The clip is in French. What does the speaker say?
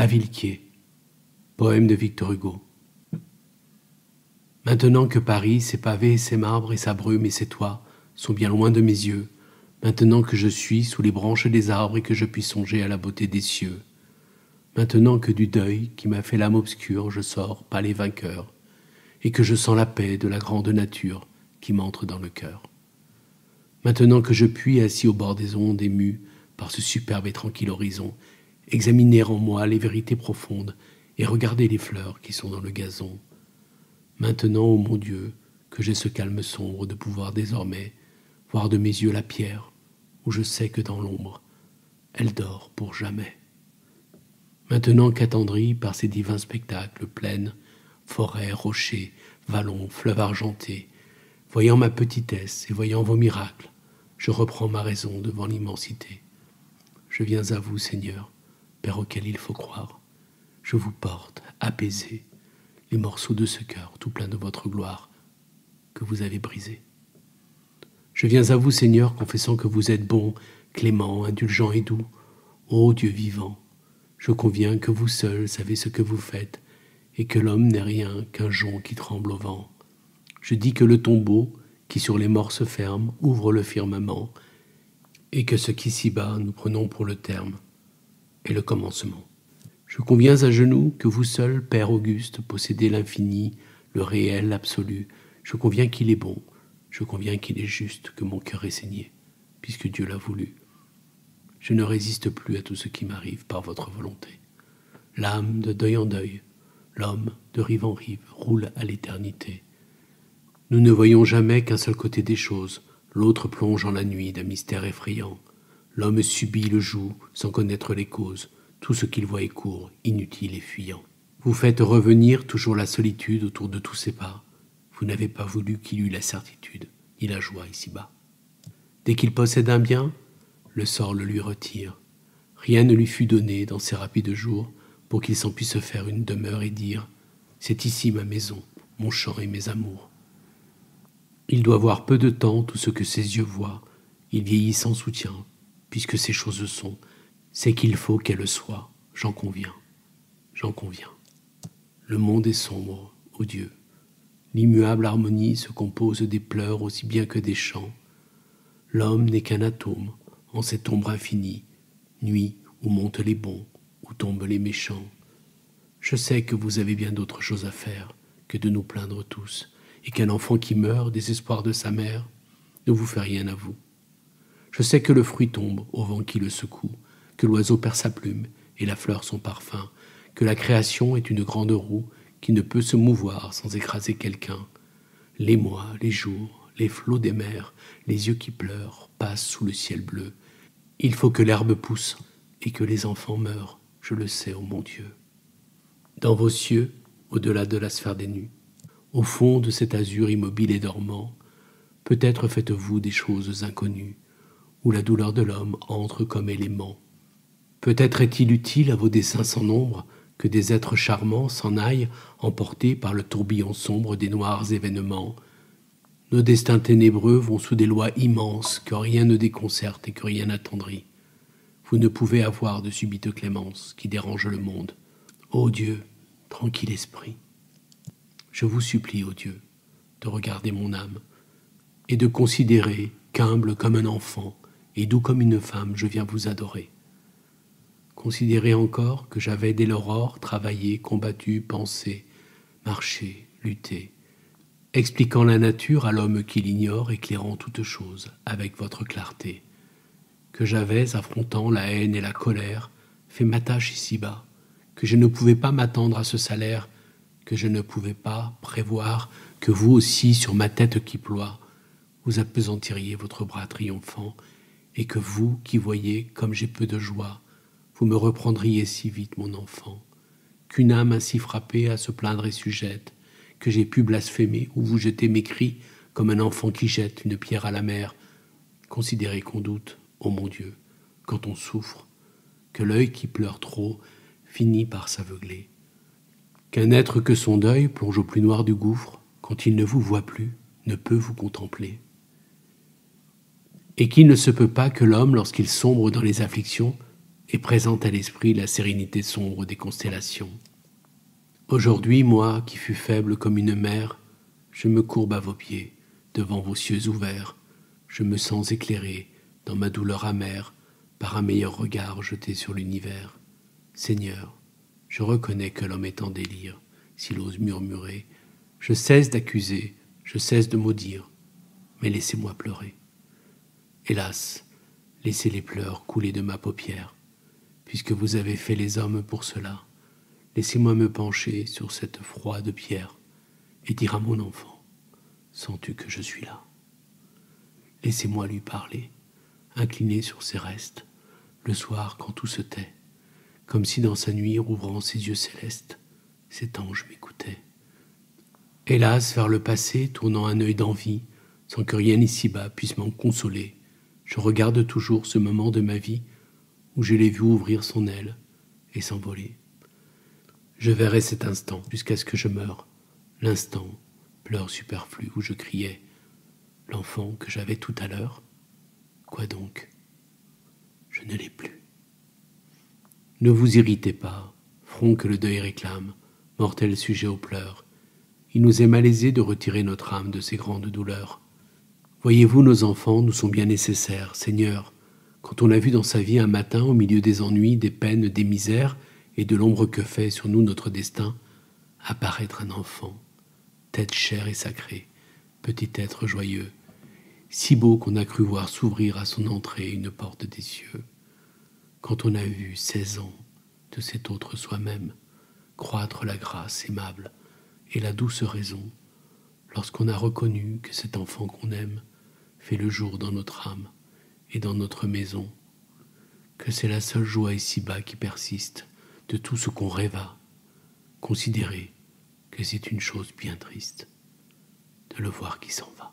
À Villequier, poème de Victor Hugo. Maintenant que Paris, ses pavés, ses marbres et sa brume et ses toits sont bien loin de mes yeux, maintenant que je suis sous les branches des arbres et que je puis songer à la beauté des cieux, maintenant que du deuil qui m'a fait l'âme obscure je sors, pâle et vainqueur, et que je sens la paix de la grande nature qui m'entre dans le cœur. Maintenant que je puis, assis au bord des ondes, ému par ce superbe et tranquille horizon, examiner en moi les vérités profondes et regarder les fleurs qui sont dans le gazon. Maintenant, ô mon Dieu, que j'ai ce calme sombre de pouvoir désormais voir de mes yeux la pierre, où je sais que dans l'ombre, elle dort pour jamais. Maintenant qu'attendrie par ces divins spectacles, plaines, forêts, rochers, vallons, fleuves argentés, voyant ma petitesse et voyant vos miracles, je reprends ma raison devant l'immensité. Je viens à vous, Seigneur, Père auquel il faut croire. Je vous porte, apaisé, les morceaux de ce cœur tout plein de votre gloire que vous avez brisé. Je viens à vous, Seigneur, confessant que vous êtes bon, clément, indulgent et doux. Ô Dieu vivant, je conviens que vous seul savez ce que vous faites et que l'homme n'est rien qu'un jonc qui tremble au vent. Je dis que le tombeau, qui sur les morts se ferme, ouvre le firmament et que ce qu'ici-bas nous prenons pour le terme est le commencement. Je conviens à genoux que vous seul, Père auguste, possédez l'infini, le réel, l'absolu. Je conviens qu'il est bon, je conviens qu'il est juste, que mon cœur est saigné, puisque Dieu l'a voulu. Je ne résiste plus à tout ce qui m'arrive par votre volonté. L'âme, de deuil en deuil, l'homme, de rive en rive, roule à l'éternité. Nous ne voyons jamais qu'un seul côté des choses, l'autre plonge en la nuit d'un mystère effrayant. L'homme subit le joug sans connaître les causes, tout ce qu'il voit est court, inutile et fuyant. Vous faites revenir toujours la solitude autour de tous ses pas. Vous n'avez pas voulu qu'il eût la certitude, ni la joie ici-bas. Dès qu'il possède un bien, le sort le lui retire. Rien ne lui fut donné dans ces rapides jours pour qu'il s'en puisse faire une demeure et dire « C'est ici ma maison, mon champ et mes amours ». Il doit voir peu de temps tout ce que ses yeux voient. Il vieillit sans soutien, puisque ces choses sont. C'est qu'il faut qu'elles soient, j'en conviens, j'en conviens. Le monde est sombre, ô Dieu. L'immuable harmonie se compose des pleurs aussi bien que des chants. L'homme n'est qu'un atome en cette ombre infinie, nuit où montent les bons, où tombent les méchants. Je sais que vous avez bien d'autres choses à faire que de nous plaindre tous, et qu'un enfant qui meurt, désespoir de sa mère, ne vous fait rien à vous. Je sais que le fruit tombe au vent qui le secoue, que l'oiseau perd sa plume et la fleur son parfum, que la création est une grande roue qui ne peut se mouvoir sans écraser quelqu'un. Les mois, les jours, les flots des mers, les yeux qui pleurent, passent sous le ciel bleu. Il faut que l'herbe pousse et que les enfants meurent, je le sais, ô mon Dieu. Dans vos cieux, au-delà de la sphère des nus, au fond de cet azur immobile et dormant, peut-être faites-vous des choses inconnues, où la douleur de l'homme entre comme élément. Peut-être est-il utile à vos desseins sans nombre que des êtres charmants s'en aillent, emportés par le tourbillon sombre des noirs événements. Nos destins ténébreux vont sous des lois immenses que rien ne déconcerte et que rien n'attendrit. Vous ne pouvez avoir de subite clémence qui dérange le monde. Ô Dieu, tranquille esprit, je vous supplie, ô Dieu, de regarder mon âme et de considérer qu'humble comme un enfant et doux comme une femme, je viens vous adorer. Considérez encore que j'avais dès l'aurore travaillé, combattu, pensé, marché, lutté, expliquant la nature à l'homme qui l'ignore, éclairant toutes choses avec votre clarté, que j'avais, affrontant la haine et la colère, fait ma tâche ici-bas, que je ne pouvais pas m'attendre à ce salaire, que je ne pouvais pas prévoir que vous aussi, sur ma tête qui ploie, vous appesantiriez votre bras triomphant, et que vous, qui voyez comme j'ai peu de joie, vous me reprendriez si vite, mon enfant, qu'une âme ainsi frappée à se plaindre est sujette, que j'ai pu blasphémer ou vous jeter mes cris comme un enfant qui jette une pierre à la mer. Considérez qu'on doute, ô mon Dieu, quand on souffre, que l'œil qui pleure trop finit par s'aveugler, qu'un être que son deuil plonge au plus noir du gouffre, quand il ne vous voit plus, ne peut vous contempler. Et qu'il ne se peut pas que l'homme, lorsqu'il sombre dans les afflictions, et présente à l'esprit la sérénité sombre des constellations. Aujourd'hui, moi, qui fus faible comme une mer, je me courbe à vos pieds, devant vos cieux ouverts, je me sens éclairé, dans ma douleur amère, par un meilleur regard jeté sur l'univers. Seigneur, je reconnais que l'homme est en délire, s'il ose murmurer. Je cesse d'accuser, je cesse de maudire, mais laissez-moi pleurer. Hélas, laissez les pleurs couler de ma paupière, puisque vous avez fait les hommes pour cela. Laissez-moi me pencher sur cette froide pierre et dire à mon enfant, sens-tu que je suis là? Laissez-moi lui parler, incliné sur ses restes, le soir quand tout se tait, comme si dans sa nuit rouvrant ses yeux célestes, cet ange m'écoutait. Hélas, vers le passé, tournant un œil d'envie, sans que rien ici-bas puisse m'en consoler, je regarde toujours ce moment de ma vie où je l'ai vu ouvrir son aile et s'envoler. Je verrai cet instant jusqu'à ce que je meure, l'instant, pleurs superflu où je criais, l'enfant que j'avais tout à l'heure, quoi donc? Je ne l'ai plus. Ne vous irritez pas, front que le deuil réclame, mortel sujet aux pleurs. Il nous est malaisé de retirer notre âme de ces grandes douleurs. Voyez-vous, nos enfants nous sont bien nécessaires, Seigneur, quand on a vu dans sa vie un matin, au milieu des ennuis, des peines, des misères, et de l'ombre que fait sur nous notre destin, apparaître un enfant, tête chère et sacrée, petit être joyeux, si beau qu'on a cru voir s'ouvrir à son entrée une porte des cieux. Quand on a vu 16 ans de cet autre soi-même croître la grâce aimable et la douce raison, lorsqu'on a reconnu que cet enfant qu'on aime fait le jour dans notre âme et dans notre maison, que c'est la seule joie ici-bas qui persiste de tout ce qu'on rêva, considérez que c'est une chose bien triste de le voir qui s'en va.